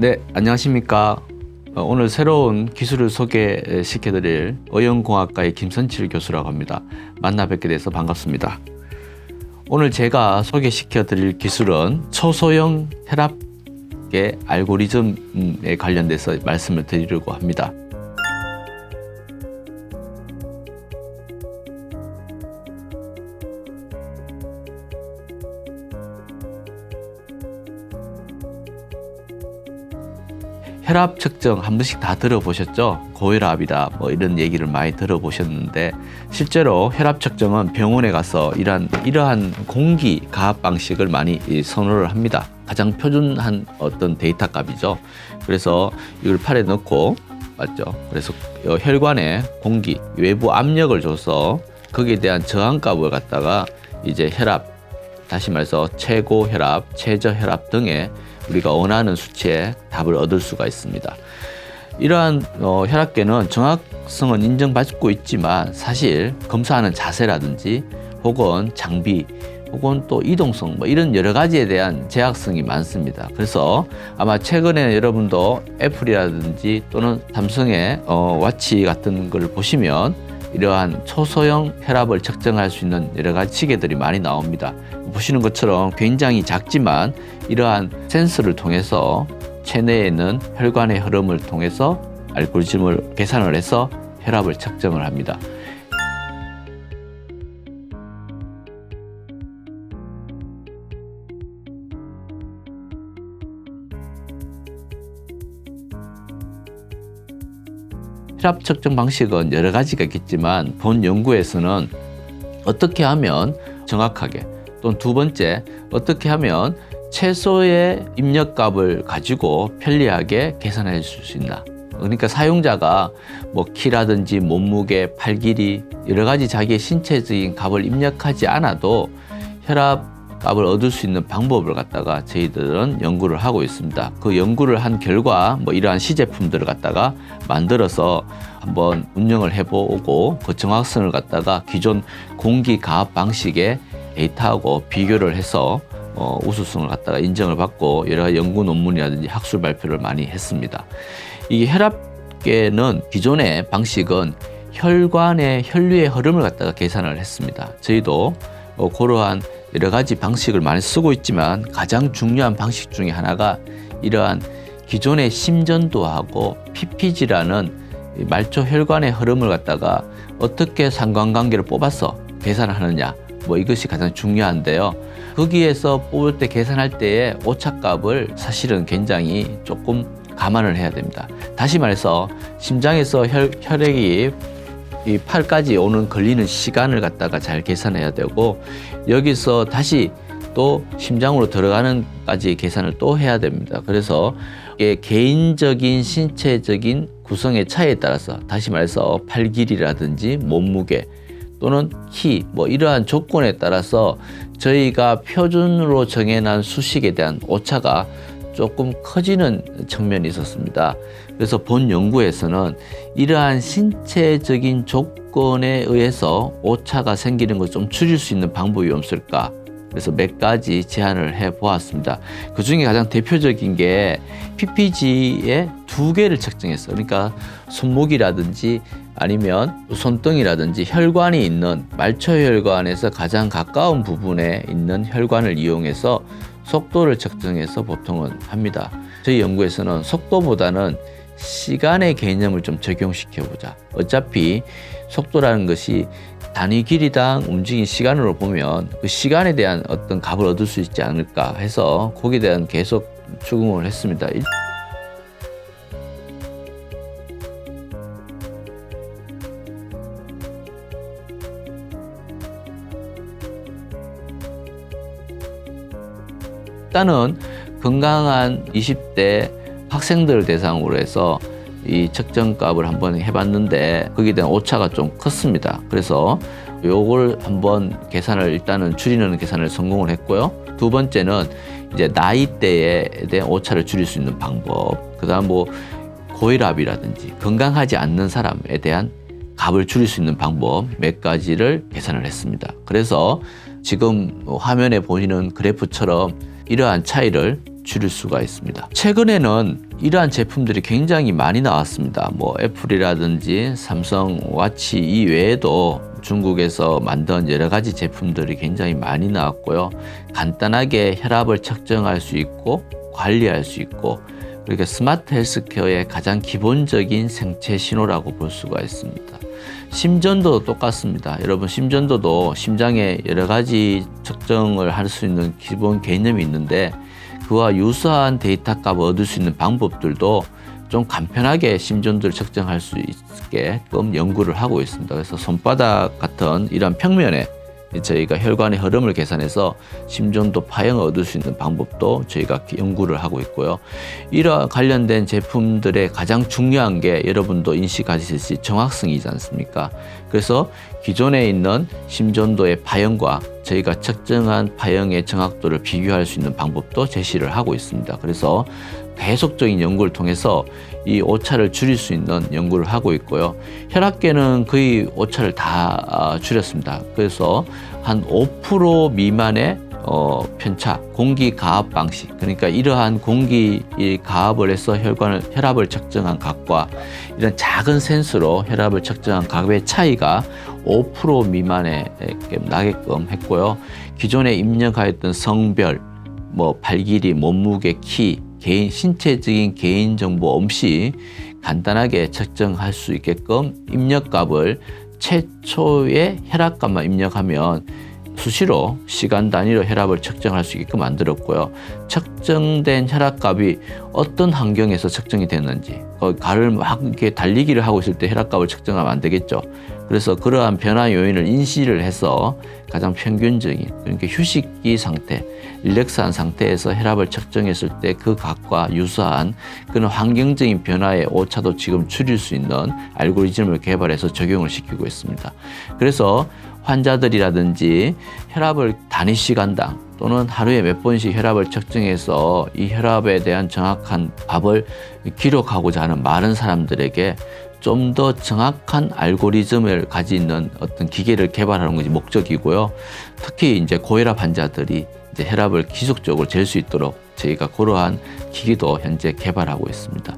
네, 안녕하십니까. 오늘 새로운 기술을 소개시켜드릴 의용공학과의 김선칠 교수라고 합니다. 만나 뵙게 돼서 반갑습니다. 오늘 제가 소개시켜드릴 기술은 초소형 혈압계 알고리즘에 관련돼서 말씀을 드리려고 합니다. 혈압 측정 한 번씩 다 들어보셨죠? 고혈압이다 이런 얘기를 많이 들어보셨는데, 실제로 혈압 측정은 병원에 가서 이러한 공기 가압 방식을 많이 선호를 합니다. 가장 표준한 어떤 데이터 값이죠. 그래서 이걸 팔에 넣고, 맞죠? 그래서 혈관에 공기, 외부 압력을 줘서 거기에 대한 저항값을 갖다가 이제 혈압, 다시 말해서 최고 혈압, 최저 혈압 등의 우리가 원하는 수치의 답을 얻을 수가 있습니다. 이러한 혈압계는 정확성은 인정받고 있지만 사실 검사하는 자세라든지 혹은 장비 혹은 또 이동성 이런 여러 가지에 대한 제약성이 많습니다. 그래서 아마 최근에 여러분도 애플이라든지 또는 삼성의 와치 같은 걸 보시면 이러한 초소형 혈압을 측정할 수 있는 여러 가지 시계들이 많이 나옵니다. 보시는 것처럼 굉장히 작지만 이러한 센서를 통해서 체내에 있는 혈관의 흐름을 통해서 알고리즘을 계산을 해서 혈압을 측정을 합니다. 혈압 측정 방식은 여러 가지가 있겠지만 본 연구에서는 어떻게 하면 정확하게, 또는 두 번째 어떻게 하면 최소의 입력값을 가지고 편리하게 계산해 줄 수 있나. 그러니까 사용자가 키라든지 몸무게, 팔 길이 여러 가지 자기의 신체적인 값을 입력하지 않아도 혈압 값을 얻을 수 있는 방법을 갖다가 저희들은 연구를 하고 있습니다. 그 연구를 한 결과 이러한 시제품들을 갖다가 만들어서 한번 운영을 해보고 그 정확성을 갖다가 기존 공기 가압 방식의 데이터하고 비교를 해서 우수성을 갖다가 인정을 받고 여러 가지 연구 논문이라든지 학술 발표를 많이 했습니다. 이 혈압계는 기존의 방식은 혈관의 혈류의 흐름을 갖다가 계산을 했습니다. 저희도 그러한 여러 가지 방식을 많이 쓰고 있지만 가장 중요한 방식 중에 하나가 이러한 기존의 심전도하고 PPG라는 말초 혈관의 흐름을 갖다가 어떻게 상관관계를 뽑아서 계산을 하느냐, 이것이 가장 중요한데요. 거기에서 뽑을 때 계산할 때의 오차값을 사실은 굉장히 조금 감안을 해야 됩니다. 다시 말해서 심장에서 혈액이 이 팔까지 오는 걸리는 시간을 갖다가 잘 계산해야 되고, 여기서 다시 또 심장으로 들어가는까지 계산을 또 해야 됩니다. 그래서 이게 개인적인 신체적인 구성의 차이에 따라서, 다시 말해서 팔 길이라든지 몸무게 또는 키 이러한 조건에 따라서 저희가 표준으로 정해놓은 수식에 대한 오차가 조금 커지는 측면이 있었습니다. 그래서 본 연구에서는 이러한 신체적인 조건에 의해서 오차가 생기는 걸 좀 줄일 수 있는 방법이 없을까? 그래서 몇 가지 제안을 해 보았습니다. 그 중에 가장 대표적인 게 PPG의 2개를 측정했어요. 그러니까 손목이라든지 아니면 손등이라든지 혈관이 있는 말초혈관에서 가장 가까운 부분에 있는 혈관을 이용해서 속도를 측정해서 보통은 합니다. 저희 연구에서는 속도보다는 시간의 개념을 좀 적용시켜 보자. 어차피 속도라는 것이 단위 길이당 움직인 시간으로 보면 그 시간에 대한 어떤 값을 얻을 수 있지 않을까 해서 거기에 대한 계속 추궁을 했습니다. 일단은 건강한 20대 학생들을 대상으로 해서 이 측정값을 한번 해봤는데 거기에 대한 오차가 좀 컸습니다. 그래서 요걸 한번 계산을 일단은 줄이는 계산을 성공을 했고요. 두 번째는 이제 나이대에 대한 오차를 줄일 수 있는 방법, 그다음 고혈압이라든지 건강하지 않는 사람에 대한 값을 줄일 수 있는 방법 몇 가지를 계산을 했습니다. 그래서 지금 화면에 보이는 그래프처럼 이러한 차이를 줄일 수가 있습니다. 최근에는 이러한 제품들이 굉장히 많이 나왔습니다. 뭐 애플이라든지 삼성 와치 이외에도 중국에서 만든 여러 가지 제품들이 굉장히 많이 나왔고요. 간단하게 혈압을 측정할 수 있고 관리할 수 있고, 그러니까 스마트 헬스케어의 가장 기본적인 생체 신호라고 볼 수가 있습니다. 심전도 똑같습니다. 여러분, 심전도도 심장에 여러 가지 측정을 할 수 있는 기본 개념이 있는데, 그와 유사한 데이터 값을 얻을 수 있는 방법들도 좀 간편하게 심전도를 측정할 수 있게끔 연구를 하고 있습니다. 그래서 손바닥 같은 이런 평면에 저희가 혈관의 흐름을 계산해서 심전도 파형을 얻을 수 있는 방법도 저희가 연구를 하고 있고요. 이러한 관련된 제품들의 가장 중요한 게 여러분도 인식하시듯이 정확성이지 않습니까? 그래서 기존에 있는 심전도의 파형과 저희가 측정한 파형의 정확도를 비교할 수 있는 방법도 제시를 하고 있습니다. 그래서 계속적인 연구를 통해서 이 오차를 줄일 수 있는 연구를 하고 있고요. 혈압계는 거의 오차를 다 줄였습니다. 그래서 한 5% 미만의 편차, 공기 가압 방식, 그러니까 이러한 공기 가압을 해서 혈압을 측정한 값과 이런 작은 센서로 혈압을 측정한 값의 차이가 5% 미만에 나게끔 했고요. 기존에 입력하였던 성별, 뭐 발 길이, 몸무게, 키, 개인 신체적인 개인 정보 없이 간단하게 측정할 수 있게끔 입력값을 최초의 혈압값만 입력하면 수시로 시간 단위로 혈압을 측정할 수 있게끔 만들었고요. 측정된 혈압값이 어떤 환경에서 측정이 됐는지, 가를 막 이렇게 달리기를 하고 있을 때 혈압값을 측정하면 안 되겠죠. 그래서 그러한 변화 요인을 인지를 해서 가장 평균적인, 그러니까 휴식기 상태, 릴렉스한 상태에서 혈압을 측정했을 때 그 값과 유사한 그런 환경적인 변화의 오차도 지금 줄일 수 있는 알고리즘을 개발해서 적용을 시키고 있습니다. 그래서 환자들이라든지 혈압을 단위 시간당 또는 하루에 몇 번씩 혈압을 측정해서 이 혈압에 대한 정확한 값을 기록하고자 하는 많은 사람들에게 좀 더 정확한 알고리즘을 가지는 어떤 기계를 개발하는 것이 목적이고요. 특히 이제 고혈압 환자들이 이제 혈압을 기술적으로 잴 수 있도록 저희가 그러한 기기도 현재 개발하고 있습니다.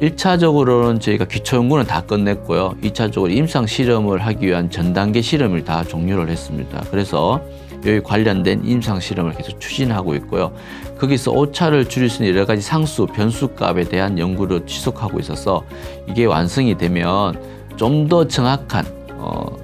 일차적으로는 저희가 기초 연구는 다 끝냈고요. 2차적으로 임상 실험을 하기 위한 전 단계 실험을 다 종료를 했습니다. 그래서 여기 관련된 임상 실험을 계속 추진하고 있고요. 거기서 오차를 줄일 수 있는 여러 가지 상수, 변수값에 대한 연구를 지속하고 있어서 이게 완성이 되면 좀 더 정확한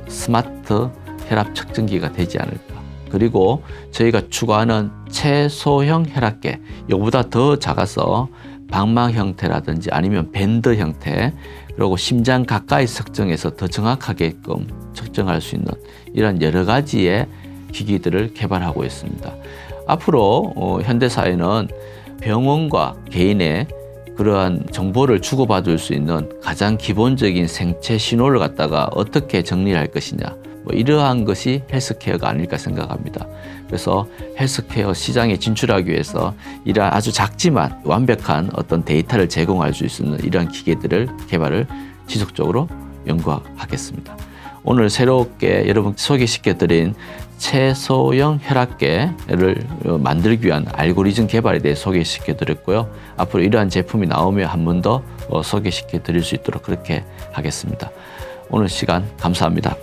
스마트 혈압 측정기가 되지 않을까. 그리고 저희가 추구하는 최소형 혈압계, 이거보다 더 작아서 방망 형태라든지 아니면 밴드 형태, 그리고 심장 가까이 측정해서 더 정확하게끔 측정할 수 있는 이런 여러 가지의 기기들을 개발하고 있습니다. 앞으로 현대사회는 병원과 개인의 그러한 정보를 주고받을 수 있는 가장 기본적인 생체 신호를 갖다가 어떻게 정리할 것이냐, 뭐 이러한 것이 헬스케어가 아닐까 생각합니다. 그래서 헬스케어 시장에 진출하기 위해서 이러한 아주 작지만 완벽한 어떤 데이터를 제공할 수 있는 이러한 기계들을 개발을 지속적으로 연구하겠습니다. 오늘 새롭게 여러분 소개시켜드린 최소형 혈압계를 만들기 위한 알고리즘 개발에 대해 소개시켜드렸고요. 앞으로 이러한 제품이 나오면 한 번 더 소개시켜드릴 수 있도록 그렇게 하겠습니다. 오늘 시간 감사합니다.